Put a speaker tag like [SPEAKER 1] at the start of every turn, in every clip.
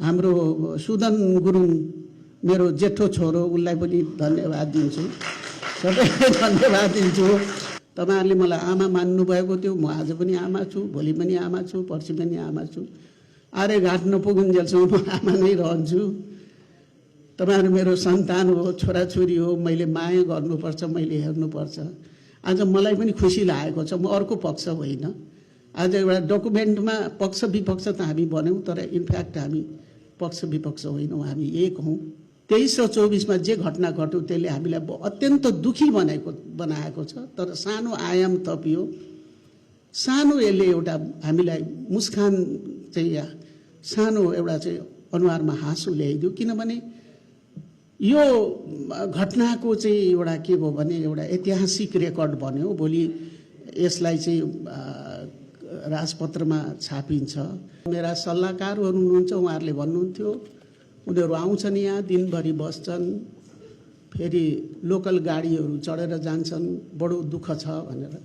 [SPEAKER 1] हाम्रो सुदन गुरुङ मेरो जेठो छोरो, उसलाई पनि धन्यवाद दिन्छु, सबैलाई धन्यवाद दिन्छु। तपाईहरुले मलाई आमा मान्नुभएको थियो, म आज पनि आमा छु, भोलि पनि आमा छु, पर्सि पनि आमा छु। आरे घाट नपुगुन्जेलसम्म म आमा नै रहन्छु। तपाईहरु मेरो सन्तान हो, छोराछोरी हो, मैले माया गर्नुपर्छ, मैले हेर्नुपर्छ। आज मलाई पनि खुसी लागेको छ, म अर्को पक्ष होइन। आज एउटा डकुमेन्टमा पक्ष विपक्ष त हामी बन्यौं, तर इनफ्याक्ट हामी पक्ष विपक्ष होइनौं, हामी एक हौं। 2324 मा जे घटना घट्यो त्यसले हामीलाई अत्यन्त दुखी बनाएको छ, तर सानो आयाम थपियो, सानो यसले एउटा हामीलाई मुस्कान चाहिँ सानो एउटा चाहिँ अनुहारमा हाँसो ल्याइदियो। किनभने यो घटनाको चाहिँ एउटा के भयो भने एउटा ऐतिहासिक रेकर्ड बन्यो। भोलि यसलाई चाहिँ राजपत्रमा छापिन्छ। मेरा सल्लाहकारहरू हुनुहुन्छ, उहाँहरूले भन्नुहुन्थ्यो उनीहरू आउँछन्, यहाँ दिनभरि बस्छन्, फेरि लोकल गाडीहरू चढेर जान्छन्, बडो दुःख छ भनेर।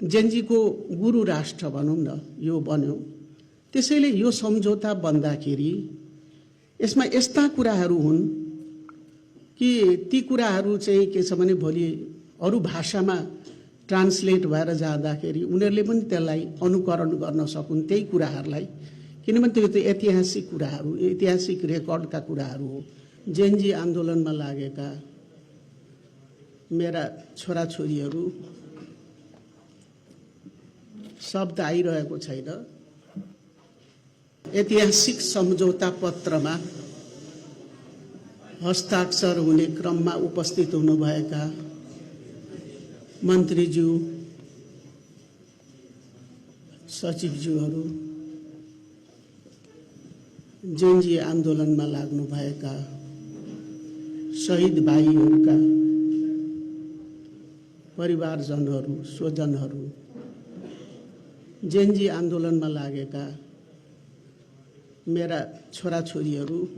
[SPEAKER 1] जेनजीको गुरु राष्ट्र भनौँ न यो बन्यो। त्यसैले यो सम्झौता बन्दाखेरि यसमा यस्ता कुराहरू हुन् कि ती कुराहरू चाहिँ के छ भने भोलि अरू भाषामा ट्रान्सलेट भएर जाँदाखेरि उनीहरूले पनि त्यसलाई अनुकरण गर्न सकुन् त्यही कुराहरूलाई। किनभने त्यो त ऐतिहासिक कुराहरू, ऐतिहासिक रेकर्डका कुराहरू हो। जेनजी आन्दोलनमा लागेका मेरा छोराछोरीहरू शब्द आइरहेको छैन। ऐतिहासिक सम्झौता पत्रमा हस्ताक्षर हुने क्रममा उपस्थित हुनुभएका मन्त्रीज्यू, सचिवज्यूहरू, जेनजी आन्दोलनमा लाग्नुभएका शहीद भाइहरूका परिवारजनहरू, स्वजनहरू, जेनजी आन्दोलनमा लागेका मेरा छोराछोरीहरू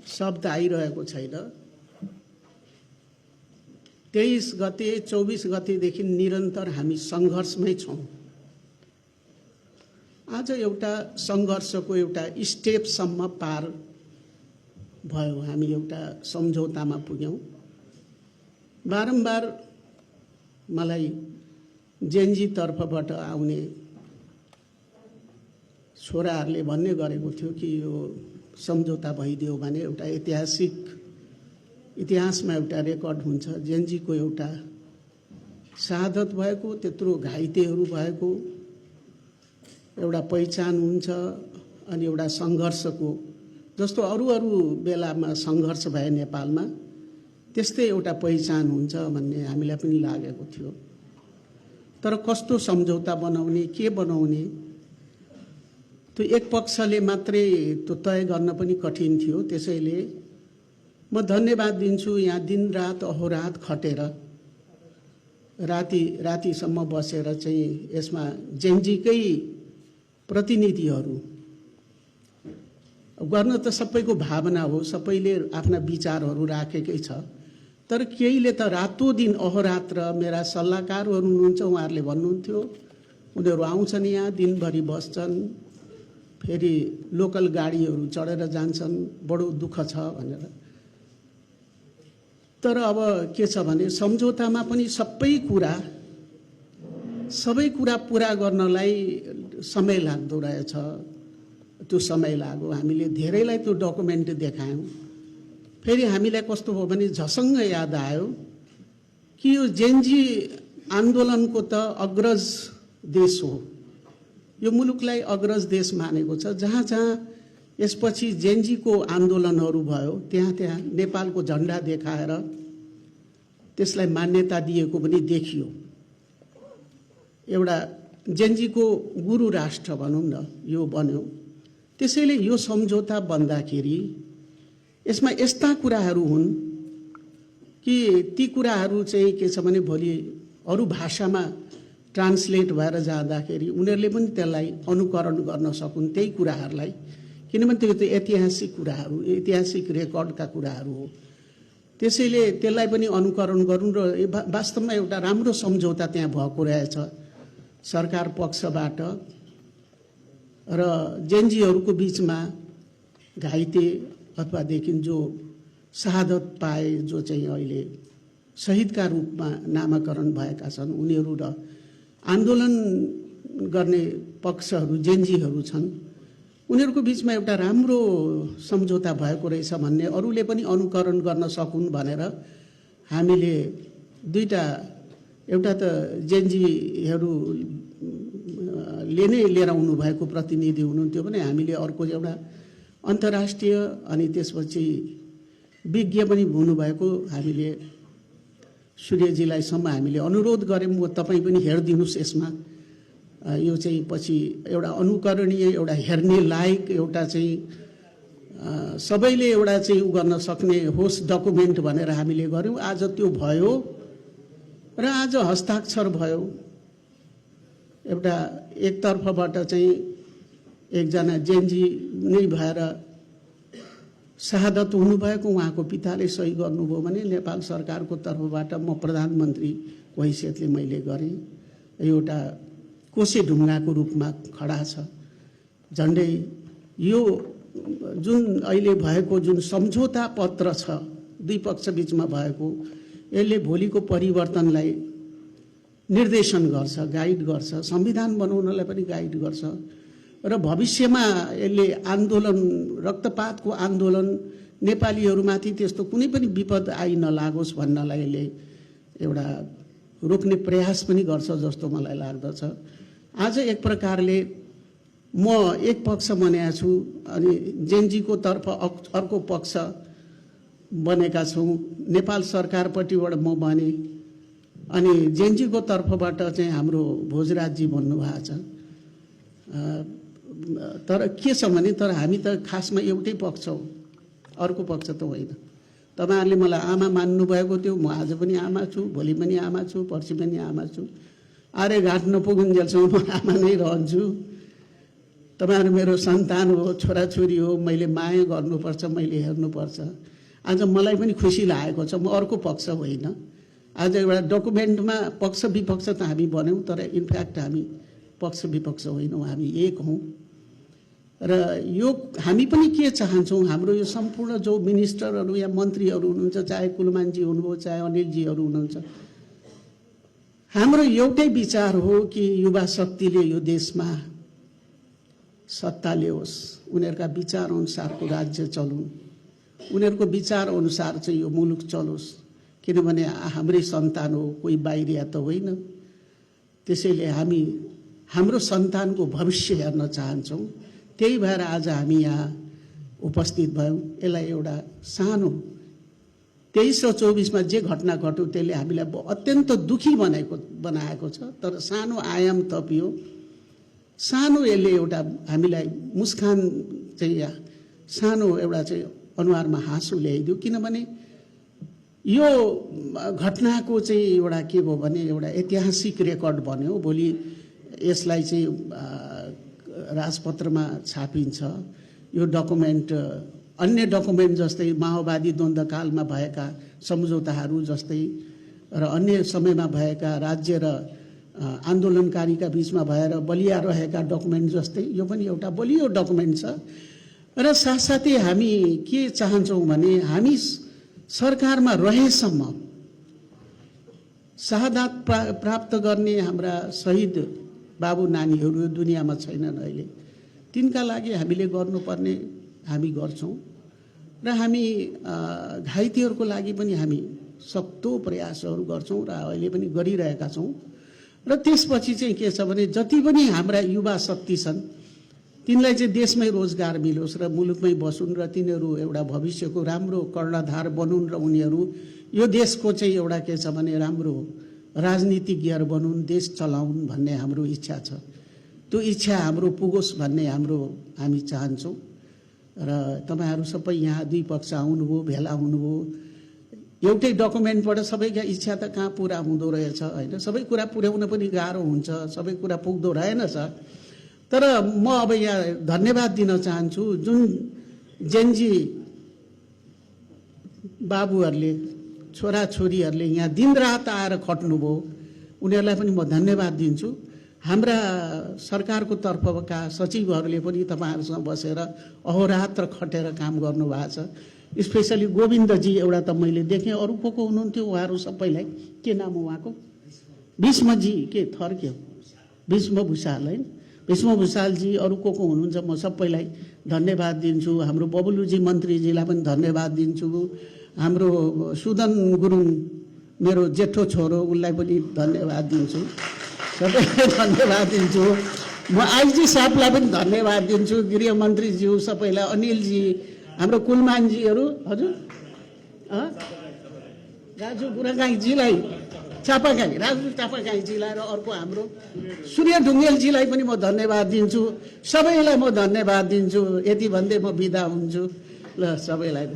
[SPEAKER 1] शब्द आइरहेको छैन। 23 गते 24 गतेदेखि निरन्तर हामी सङ्घर्षमै छौँ। आज एउटा सङ्घर्षको एउटा स्टेपसम्म पार भयो, हामी एउटा सम्झौतामा पुग्यौँ। बारम्बार मलाई जेनजी तर्फबाट आउने छोराहरूले भन्ने गरेको थियो कि यो सम्झौता भइदियो भने एउटा इतिहासमा एउटा रेकर्ड हुन्छ। जेनजीको एउटा शहादत भएको, त्यत्रो घाइतेहरू भएको एउटा पहिचान हुन्छ। अनि एउटा सङ्घर्षको जस्तो अरू बेलामा सङ्घर्ष भए नेपालमा त्यस्तै एउटा पहिचान हुन्छ भन्ने हामीलाई पनि लागेको थियो। तर कस्तो सम्झौता बनाउने, के बनाउने, त्यो एक पक्षले मात्रै त्यो तय गर्न पनि कठिन थियो। त्यसैले म धन्यवाद दिन्छु, यहाँ दिनरात अहोरात खटेर रातिसम्म बसेर चाहिँ यसमा जेनजीकै प्रतिनिधिहरू गर्न त सबैको भावना हो, सबैले आफ्ना विचारहरू राखेकै छ। तर केहीले त रातो दिन अहोरात्र मेरा सल्लाहकारहरू हुनुहुन्छ, उहाँहरूले भन्नुहुन्थ्यो उनीहरू आउँछन्, यहाँ दिनभरि बस्छन्, फेरि लोकल गाडीहरू चढेर जान्छन्, बडो दुःख छ भनेर। तर अब के छ भने सम्झौतामा पनि सबै कुरा पुरा गर्नलाई समय लाग्दो रहेछ। त्यो समय लाग्यो, हामीले धेरैलाई त्यो डकुमेन्ट देखायौँ। फेरि हामीलाई कस्तो भयो भने झसङ्ग याद आयो कि यो जेनजी आन्दोलनको त अग्रज देश हो, यो मुलुकलाई अग्रज देश मानेको छ। जहाँ जहाँ यसपछि जेनजीको आन्दोलनहरू भयो त्यहाँ नेपालको झन्डा देखाएर त्यसलाई मान्यता दिएको पनि देखियो। एउटा जेनजीको गुरु राष्ट्र भनौँ न यो बन्यो। त्यसैले यो सम्झौता बन्दाखेरि यसमा यस्ता कुराहरू हुन् कि ती कुराहरू चाहिँ के छ भने भोलि अरू भाषामा ट्रान्सलेट भएर जाँदाखेरि उनीहरूले पनि त्यसलाई अनुकरण गर्न सकुन् त्यही कुराहरूलाई। किनभने त्यो त ऐतिहासिक कुराहरू, ऐतिहासिक रेकर्डका कुराहरू हो। त्यसैले त्यसलाई पनि अनुकरण गरौँ र वास्तवमा एउटा राम्रो सम्झौता त्यहाँ भएको रहेछ। सरकार पक्षबाट र जेनजीहरूको बिचमा घाइते अथवादेखि जो शहादत पाए, जो चाहिँ अहिले शहीदका रूपमा नामाकरण भएका छन्, उनीहरू र आन्दोलन गर्ने पक्षहरू जेनजीहरू छन्, उनीहरूको बिचमा एउटा राम्रो सम्झौता भएको रहेछ भन्ने अरूले पनि अनुकरण गर्न सकुन् भनेर हामीले दुईटा, एउटा त जेनजीहरूले नै लिएर आउनु भएको प्रतिनिधि हुनुहुन्थ्यो भने हामीले अर्को एउटा अन्तर्राष्ट्रिय अनि त्यसपछि विज्ञ पनि हुनुभएको हामीले सूर्यजीलाईसम्म हामीले अनुरोध गऱ्यौँ, तपाईँ पनि हेरिदिनुहोस् यसमा। यो चाहिँ पछि एउटा अनुकरणीय, एउटा हेर्ने लायक, एउटा चाहिँ सबैले एउटा चाहिँ उ गर्न सक्ने होस् डकुमेन्ट भनेर हामीले गऱ्यौँ। आज त्यो भयो र आज हस्ताक्षर भयो। एउटा एकतर्फबाट चाहिँ एकजना जेनजी नै भएर शहादत हुनुभएको उहाँको पिताले सही गर्नुभयो भने नेपाल सरकारको तर्फबाट म प्रधानमन्त्रीको हैसियतले मैले गरेँ। एउटा कोसे ढुङ्गाको रूपमा खडा छ। झन्डै यो जुन अहिले भएको जुन सम्झौता पत्र छ दुई पक्ष बिचमा भएको, यसले भोलिको परिवर्तनलाई निर्देशन गर्छ, गाइड गर्छ, संविधान बनाउनलाई पनि गाइड गर्छ र भविष्यमा यसले आन्दोलन, रक्तपातको आन्दोलन, नेपालीहरूमाथि त्यस्तो कुनै पनि विपद आइ नलागोस् भन्नलाई यसले एउटा रोक्ने प्रयास पनि गर्छ जस्तो मलाई लाग्दछ। आज एक प्रकारले म एक पक्ष बनेको छु अनि जेनजीको तर्फ अर्को पक्ष बनेका छौँ। नेपाल सरकारपट्टिबाट म बने अनि जेनजीको तर्फबाट चाहिँ हाम्रो भोजराजजी भन्नुभएको छ। तर के छ भने तर हामी त खासमा एउटै पक्ष हो, अर्को पक्ष त होइन। तपाईँहरूले मलाई आमा मान्नुभएको थियो, म आज पनि आमा छु, भोलि पनि आमा छु, पर्सि पनि आमा छु। आरे घाट नपुगुन्जेलसम्म म आमा नै रहन्छु। तपाईँहरू मेरो सन्तान हो, छोराछोरी हो, मैले माया गर्नुपर्छ, मैले हेर्नुपर्छ। आज मलाई पनि खुसी लागेको छ, म अर्को पक्ष होइन। आज एउटा डकुमेन्टमा पक्ष विपक्ष त हामी बन्यौँ, तर इनफ्याक्ट हामी पक्ष विपक्ष होइनौँ, हामी एक हौँ। र यो हामी पनि के चाहन्छौँ, हाम्रो यो सम्पूर्ण जो मिनिस्टरहरू या मन्त्रीहरू हुनुहुन्छ, चाहे कुलमानजी हुनुभयो, चाहे अनिलजीहरू हुनुहुन्छ, हाम्रो एउटै विचार हो कि युवा शक्तिले यो देशमा सत्ता ल्याओस्, उनीहरूका विचार अनुसारको राज्य चलुन्, उनीहरूको विचार अनुसार चाहिँ यो मुलुक चलोस्। किनभने हाम्रै सन्तान हो, कोही बाहिरिया त होइन। त्यसैले हामी हाम्रो सन्तानको भविष्य हेर्न चाहन्छौँ। त्यही भएर आज हामी यहाँ उपस्थित भयौँ। यसलाई एउटा सानो 2324 जे घटना घट्यो त्यसले हामीलाई अत्यन्त दुखी बनाएको छ, तर सानो आयाम थपियो, सानो यसले एउटा हामीलाई मुस्कान चाहिँ सानो एउटा चाहिँ अनुहारमा हाँसो ल्याइदियो। किनभने यो घटनाको चाहिँ एउटा के भयो भने एउटा ऐतिहासिक रेकर्ड बन्यो। भोलि यसलाई चाहिँ राजपत्रमा छापिन्छ। यो डकुमेन्ट अन्य डकुमेन्ट जस्तै माओवादी द्वन्द्वकालमा भएका सम्झौताहरू जस्तै र अन्य समयमा भएका राज्य र आन्दोलनकारीका बिचमा भएर बलिया रहेका डकुमेन्ट जस्तै यो पनि एउटा बलियो डकुमेन्ट छ। र साथसाथै हामी के चाहन्छौँ भने हामी सरकारमा रहेसम्म शहादत प्राप्त गर्ने हाम्रा शहीद बाबु नानीहरू दुनियाँमा छैनन् अहिले, तिनका लागि हामीले गर्नुपर्ने हामी गर्छौँ र हामी घाइतेहरूको लागि पनि हामी सक्दो प्रयासहरू गर्छौँ र अहिले पनि गरिरहेका छौँ। र त्यसपछि चाहिँ के छ भने जति पनि हाम्रा युवा शक्ति छन् तिनलाई चाहिँ देशमै रोजगार मिलोस् र मुलुकमै बसुन् र तिनीहरू एउटा भविष्यको राम्रो कर्णधार बनुन् र उनीहरू यो देशको चाहिँ एउटा के छ भने राम्रो राजनीतिज्ञहरू बनुन्, देश चलाउन् भन्ने हाम्रो इच्छा छ। त्यो इच्छा हाम्रो पुगोस् भन्ने हामी चाहन्छौँ। र तपाईँहरू सबै यहाँ दुई पक्ष आउनुभयो, भेला हुनुभयो। एउटै डकुमेन्टबाट सबैका इच्छा त कहाँ पुरा हुँदो रहेछ होइन, सबै कुरा पुर्याउन पनि गाह्रो हुन्छ, सबै कुरा पुग्दो रहेनछ। तर म अब यहाँ धन्यवाद दिन चाहन्छु जुन जेनजी बाबुहरूले, छोराछोरीहरूले यहाँ दिनरात आएर खट्नुभयो, उनीहरूलाई पनि म धन्यवाद दिन्छु। हाम्रा सरकारको तर्फका सचिवहरूले पनि तपाईँहरूसँग बसेर अहोरात्र खटेर काम गर्नुभएको छ। स्पेसली गोविन्दजी एउटा त मैले देखेँ, अरू को हुनुहुन्थ्यो उहाँहरू सबैलाई, के नाम हो उहाँको, भीष्मजी के थर के हो, भीष्म भूषाल होइन, भीष्म भूषालजी, अरू को हुनुहुन्छ, म सबैलाई धन्यवाद दिन्छु। हाम्रो बबुलुजी मन्त्रीजीलाई पनि धन्यवाद दिन्छु। हाम्रो सुदन गुरुङ मेरो जेठो छोरो, उसलाई पनि धन्यवाद दिन्छु। सबैलाई धन्यवाद दिन्छु। म आइजी साहबलाई पनि धन्यवाद दिन्छु, गृहमन्त्रीज्यू सबैलाई, अनिलजी, हाम्रो कुलमानजीहरू, हजुर राजु बुढागाईजीलाई, चापागाई राजु चापागाईजीलाई, र अर्को हाम्रो सूर्य ढुङ्गेलजीलाई पनि म धन्यवाद दिन्छु। सबैलाई म धन्यवाद दिन्छु। यति भन्दै म बिदा हुन्छु। ल सबैलाई